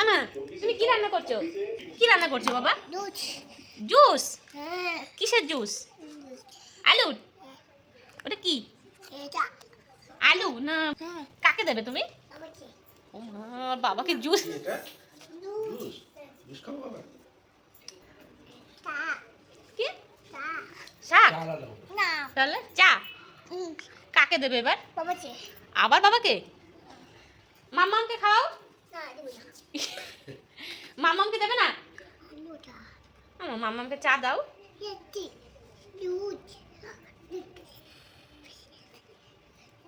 আমা তুমি কি রান্না করছো? কি রান্না করছো বাবা? দুধ। জুস? হ্যাঁ। কিসের জুস? আলুর? ওটা কি? এটা আলু না? হ্যাঁ। কাকে দেবে তুমি? আমাকে ও মা, বাবাকে জুস? এটা দুধ। জুস জুস খাবো বাবা চা কি? চা শাক? চা দাও না। তাহলে চা হুম। কাকে দেবে এবার? বাবাকে আবার বাবাকে? মাম্মামকে খাও। না দেব না। মাম্মামকে দেবে না? আলু চা আমার মাম্মামকে চা দাও। এটি দুধ।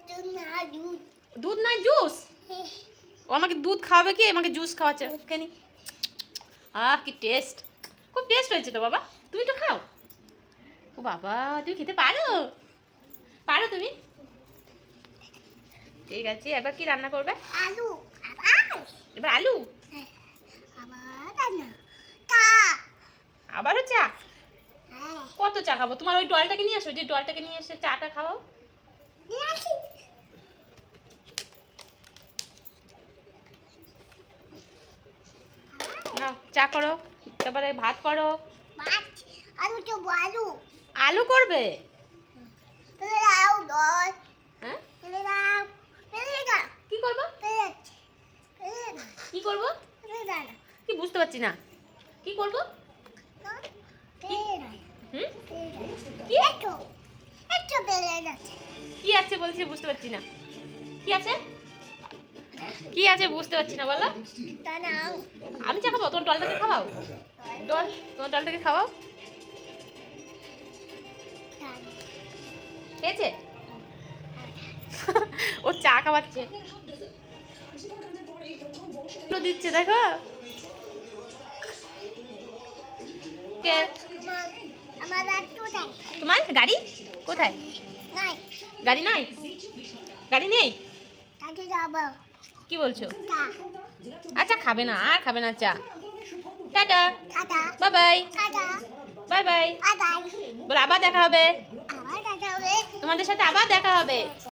দুধ না দুধ। দুধ না জুস? হ্যাঁ। ও আমাকে দুধ খাওয়াবে কি আমাকে জুস খাওয়াচ্ছে কেন? আহ কি টেস্ট, খুব টেস্ট হয়েছে তো বাবা, তুমি তো খাও। ও বাবা তুমি খেতে পারো? পারো তুমি? ঠিক আছে, এবার কি রান্না করবে? আলু আবার এবার আলু? হ্যাঁ। আবার রান্না চা। আবারও চা? হ্যাঁ। কত চা খাবো? তোমার ওই ডলটাকে নিয়ে আসো, যে ডলটাকে নিয়ে এসে চাটা খাওয়াও। নিয়ে আসি। নাও চা করো, তারপরে ভাত করো। মাছ আলু তো আলু আলু করবে? ফেলে দাও দল হ্যাঁ ফেলে দাও ফেলে দাও কি করবো? ফেলে ফেলে দাও কি করবো? ফেলে দাও কি বুঝতে পারছি না, কি করবো? ফেলে দাও হুম কি একটু একটু ফেলে দাও কি আছে বলছি, বুঝতে পারছি না। কি আছে? কি আছে বুঝতে পারছি না, বলো। তা নাও আমি চা খাবো? তোমার ডলটাকে খাওয়াও। ডল, তোমার ডলটাকে খাওয়াও। খেয়েছে? ও চা খাওয়াচ্ছে, দিচ্ছে দেখো। কে? আমার একটু দেয় তোমার গাড়ি কোথায়? নাই গাড়ি নাই? গাড়ি নেই? তাকে যাবো কি বলছো? তা আচ্ছা খাবে না, আর খাবে না চা। Tata, tata bye bye, tata bye bye. আদাই বলে আবার দেখা হবে, আবার দেখা হবে তোমাদের সাথে আবার দেখা হবে।